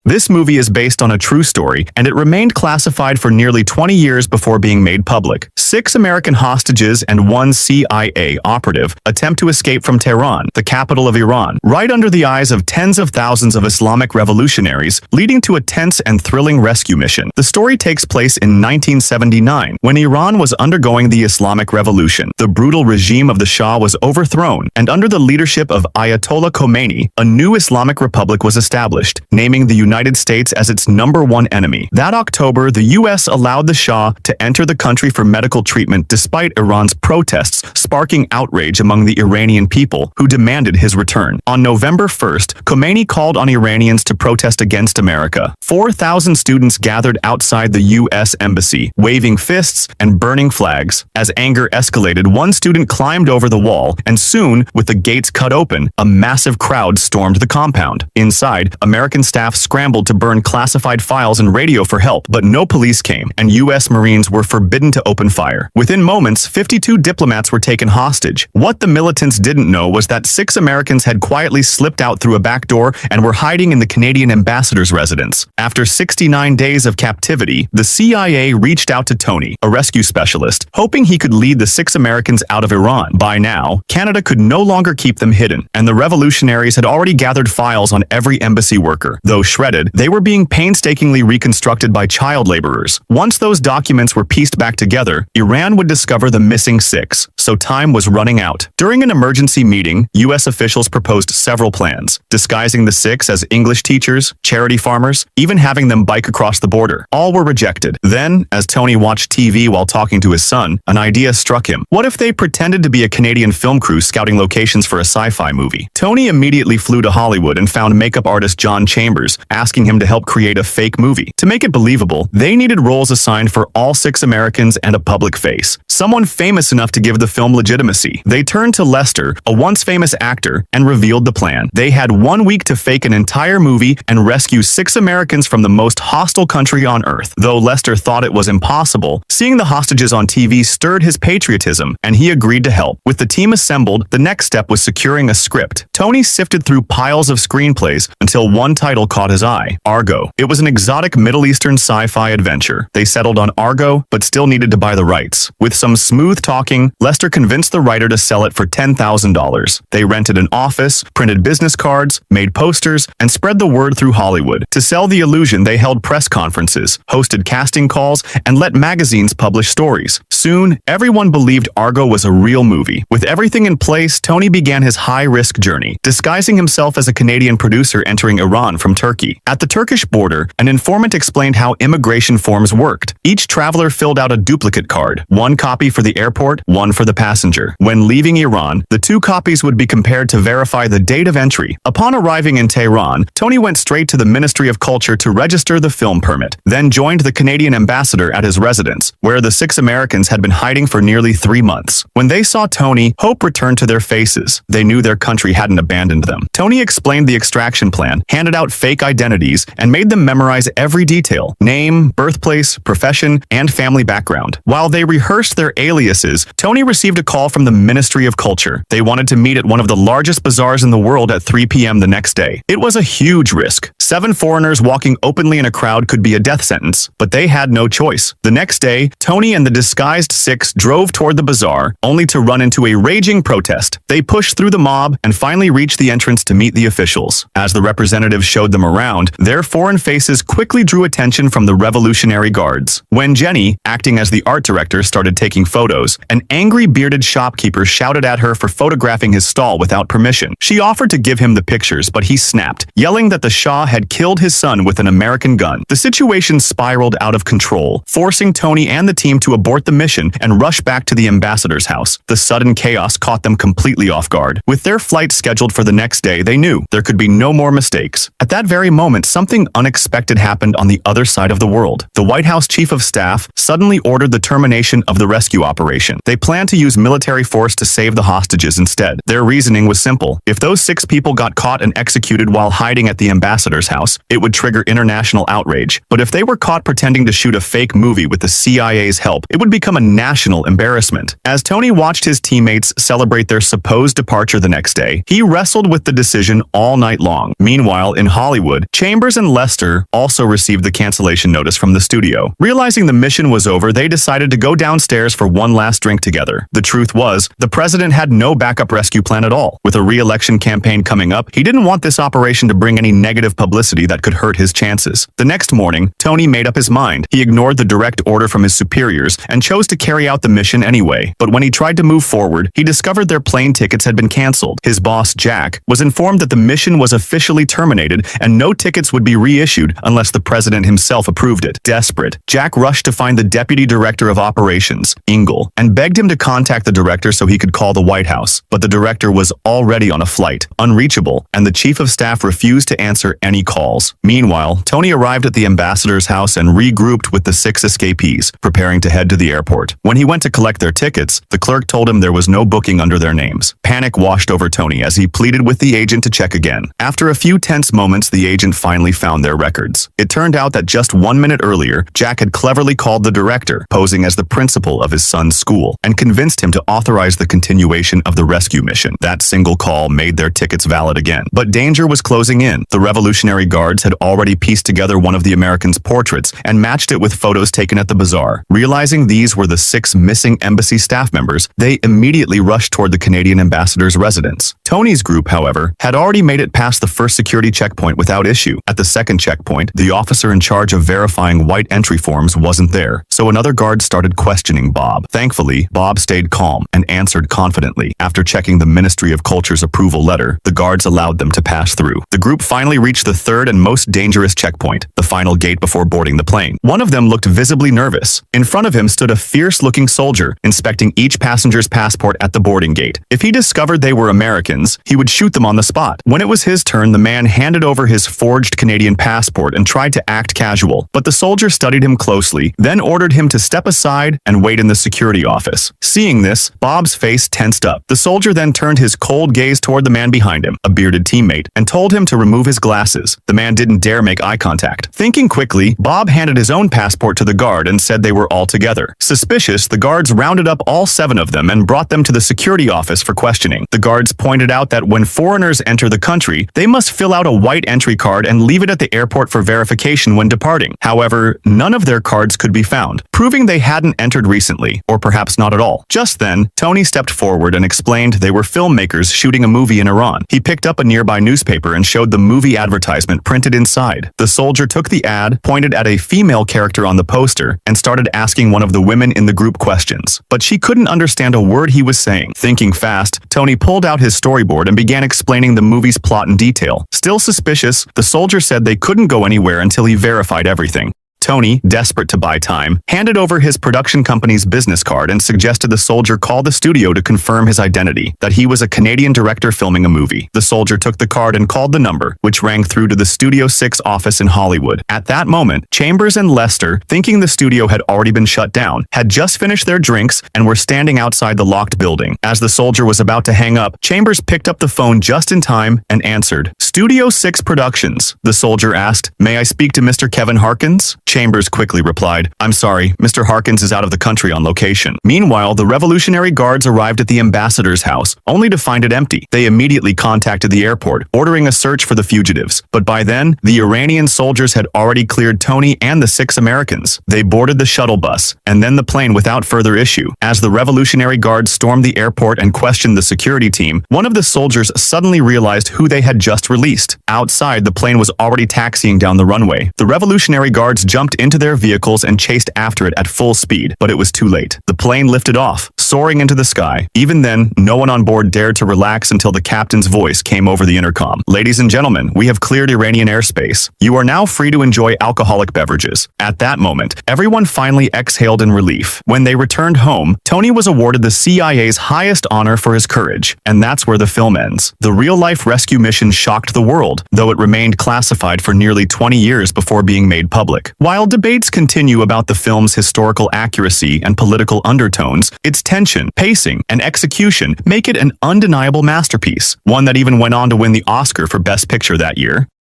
This movie is based on a true story, and it remained classified for nearly 20 years before being made public. 6 American hostages and 1 CIA operative attempt to escape from Tehran, the capital of Iran, right under the eyes of tens of thousands of Islamic revolutionaries, leading to a tense and thrilling rescue mission. The story takes place in 1979, when Iran was undergoing the Islamic Revolution. The brutal regime of the Shah was overthrown, and under the leadership of Ayatollah Khomeini, a new Islamic Republic was established, naming the United States as its #1 enemy. That October, the U.S. allowed the Shah to enter the country for medical treatment despite Iran's protests, sparking outrage among the Iranian people, who demanded his return. On November 1st, Khomeini called on Iranians to protest against America. 4,000 students gathered outside the U.S. embassy, waving fists and burning flags. As anger escalated, one student climbed over the wall, and soon, with the gates cut open, a massive crowd stormed the compound. Inside, American staff scrambled to burn classified files and radio for help, but no police came, and U.S. Marines were forbidden to open fire. Within moments, 52 diplomats were taken hostage. What the militants didn't know was that 6 Americans had quietly slipped out through a back door and were hiding in the Canadian ambassador's residence. After 69 days of captivity, the CIA reached out to Tony, a rescue specialist, hoping he could lead the 6 Americans out of Iran. By now, Canada could no longer keep them hidden, and the revolutionaries had already gathered files on every embassy worker. Though shredded, they were being painstakingly reconstructed by child laborers. Once those documents were pieced back together, Iran would discover the missing 6, so time was running out. During an emergency meeting, U.S. officials proposed several plans, disguising the 6 as English teachers, charity farmers, even having them bike across the border. All were rejected. Then, as Tony watched TV while talking to his son, an idea struck him. What if they pretended to be a Canadian film crew scouting locations for a sci-fi movie? Tony immediately flew to Hollywood and found makeup artist John Chambers, asking him to help create a fake movie. To make it believable, they needed roles assigned for all 6 Americans and a public face, someone famous enough to give the film legitimacy. They turned to Lester, a once famous actor, and revealed the plan. They had 1 week to fake an entire movie and rescue 6 Americans from the most hostile country on Earth. Though Lester thought it was impossible, seeing the hostages on TV stirred his patriotism, and he agreed to help. With the team assembled, the next step was securing a script. Tony sifted through piles of screenplays until one title caught his eye: Argo. It was an exotic Middle Eastern sci-fi adventure. They settled on Argo, but still needed to buy the rights. With some smooth talking, Lester convinced the writer to sell it for $10,000. They rented an office, printed business cards, made posters, and spread the word through Hollywood. To sell the illusion, they held press conferences, hosted casting calls, and let magazines publish stories. Soon, everyone believed Argo was a real movie. With everything in place, Tony began his high-risk journey, disguising himself as a Canadian producer entering Iran from Turkey. At the Turkish border, an informant explained how immigration forms worked. Each traveler filled out a duplicate card, one copy for the airport, one for the passenger. When leaving Iran, the 2 copies would be compared to verify the date of entry. Upon arriving in Tehran, Tony went straight to the Ministry of Culture to register the film permit, then joined the Canadian ambassador at his residence, where the 6 Americans had been hiding for nearly 3 months. When they saw Tony, hope returned to their faces. They knew their country hadn't abandoned them. Tony explained the extraction plan, handed out fake identities, and made them memorize every detail: name, birthplace, profession, and family background. While they rehearsed their aliases, Tony received a call from the Ministry of Culture. They wanted to meet at one of the largest bazaars in the world at 3 p.m. the next day. It was a huge risk. 7 foreigners walking openly in a crowd could be a death sentence, but they had no choice. The next day, Tony and the disguised 6 drove toward the bazaar, only to run into a raging protest. They pushed through the mob and finally reached the entrance to meet the officials. As the representatives showed them around, their foreign faces quickly drew attention from the Revolutionary Guards. When Jenny, acting as the art director, started taking photos, an angry bearded shopkeeper shouted at her for photographing his stall without permission. She offered to give him the pictures, but he snapped, yelling that the Shah had killed his son with an American gun. The situation spiraled out of control, forcing Tony and the team to abort the mission and rush back to the ambassador's house. The sudden chaos caught them completely off guard. With their flight scheduled for the next day, they knew there could be no more mistakes. At that very moment, something unexpected happened on the other side of the world. The White House Chief of Staff suddenly ordered the termination of the rescue operation. They planned to use military force to save the hostages instead. Their reasoning was simple. If those 6 people got caught and executed while hiding at the ambassador's house, it would trigger international outrage. But if they were caught pretending to shoot a fake movie with the CIA's help, it would become a national embarrassment. As Tony watched his teammates celebrate their supposed departure the next day, he wrestled with the decision all night long. Meanwhile, in Hollywood, Chambers and Lester also received the cancellation notice from the studio. Realizing the mission was over, they decided to go downstairs for one last drink together. The truth was, the president had no backup rescue plan at all. With a re-election campaign coming up, he didn't want this operation to bring any negative publicity that could hurt his chances. The next morning, Tony made up his mind. He ignored the direct order from his superiors and chose to carry out the mission anyway. But when he tried to move forward, he discovered their plane tickets had been canceled. His boss, Jack, was informed that the mission was officially terminated and no tickets would be reissued unless the president himself approved it. Desperate, Jack rushed to find the deputy director of operations, Engel, and begged him to contact the director so he could call the White House. But the director was already on a flight, unreachable, and the chief of staff refused to answer any calls. Meanwhile, Tony arrived at the ambassador's house and regrouped with the 6 escapees, preparing to head to the airport. When he went to collect their tickets, the clerk told him there was no booking under their names. Panic washed over Tony as he pleaded with the agent to check again. After a few tense moments, the agent finally found their records. It turned out that just 1 minute earlier, Jack had cleverly called the director, posing as the principal of his son's school, and convinced him to authorize the continuation of the rescue mission. That single call made their tickets valid again. But danger was closing in. The Revolutionary Guards had already pieced together one of the Americans' portraits and matched it with photos taken at the bazaar. Realizing these were the 6 missing embassy staff members, they immediately rushed toward the Canadian ambassador's residence. Tony's group, however, had already made it past the first security checkpoint without issue. At the second checkpoint, the officer in charge of verifying white entry forms wasn't there, so another guard started questioning Bob. Thankfully, Bob stayed calm and answered confidently. After checking the Ministry of Culture's approval letter, the guards allowed them to pass through. The group finally reached the third and most dangerous checkpoint, the final gate before boarding the plane. One of them looked visibly nervous. In front of him stood a fierce-looking soldier, inspecting each passenger's passport at the boarding gate. If he discovered they were Americans, he would shoot them on the spot. When it was his turn, the man handed over his forged Canadian passport and tried to act casual, but the soldier studied him closely, then ordered him to step aside and wait in the security office. Seeing this, Bob's face tensed up. The soldier then turned his cold gaze toward the man behind him, a bearded teammate, and told him to remove his glasses. The man didn't dare make eye contact. Thinking quickly, Bob handed his own passport to the guard and said they were all together. Suspicious, the guards rounded up all 7 of them and brought them to the security office for questioning. The guards pointed out that when foreigners enter the country, they must fill out a white entry card and leave it at the airport for verification when departing. However, none of their cards could be found, proving they hadn't entered recently, or perhaps not at all. Just then, Tony stepped forward and explained they were filmmakers shooting a movie in Iran. He picked up a nearby newspaper and showed the movie advertisement printed inside. The soldier took the ad, pointed at a female character on the poster, and started asking one of the women in the group questions. But she couldn't understand a word he was saying. Thinking fast, Tony pulled out his storyboard and began explaining the movie's plot in detail. Still suspicious, the soldier said they couldn't go anywhere until he verified everything. Tony, desperate to buy time, handed over his production company's business card and suggested the soldier call the studio to confirm his identity, that he was a Canadian director filming a movie. The soldier took the card and called the number, which rang through to the Studio 6 office in Hollywood. At that moment, Chambers and Lester, thinking the studio had already been shut down, had just finished their drinks and were standing outside the locked building. As the soldier was about to hang up, Chambers picked up the phone just in time and answered, "Studio 6 Productions." The soldier asked, "May I speak to Mr. Kevin Harkins?" Chambers quickly replied, "I'm sorry, Mr. Harkins is out of the country on location." Meanwhile, the Revolutionary Guards arrived at the ambassador's house, only to find it empty. They immediately contacted the airport, ordering a search for the fugitives. But by then, the Iranian soldiers had already cleared Tony and the 6 Americans. They boarded the shuttle bus, and then the plane without further issue. As the Revolutionary Guards stormed the airport and questioned the security team, one of the soldiers suddenly realized who they had just released. Outside, the plane was already taxiing down the runway. The Revolutionary Guards jumped into their vehicles and chased after it at full speed, but it was too late. The plane lifted off, soaring into the sky. Even then, no one on board dared to relax until the captain's voice came over the intercom. "Ladies and gentlemen, we have cleared Iranian airspace. You are now free to enjoy alcoholic beverages." At that moment, everyone finally exhaled in relief. When they returned home, Tony was awarded the CIA's highest honor for his courage, and that's where the film ends. The real-life rescue mission shocked the world, though it remained classified for nearly 20 years before being made public. While debates continue about the film's historical accuracy and political undertones, its tension, pacing, and execution make it an undeniable masterpiece, one that even went on to win the Oscar for Best Picture that year.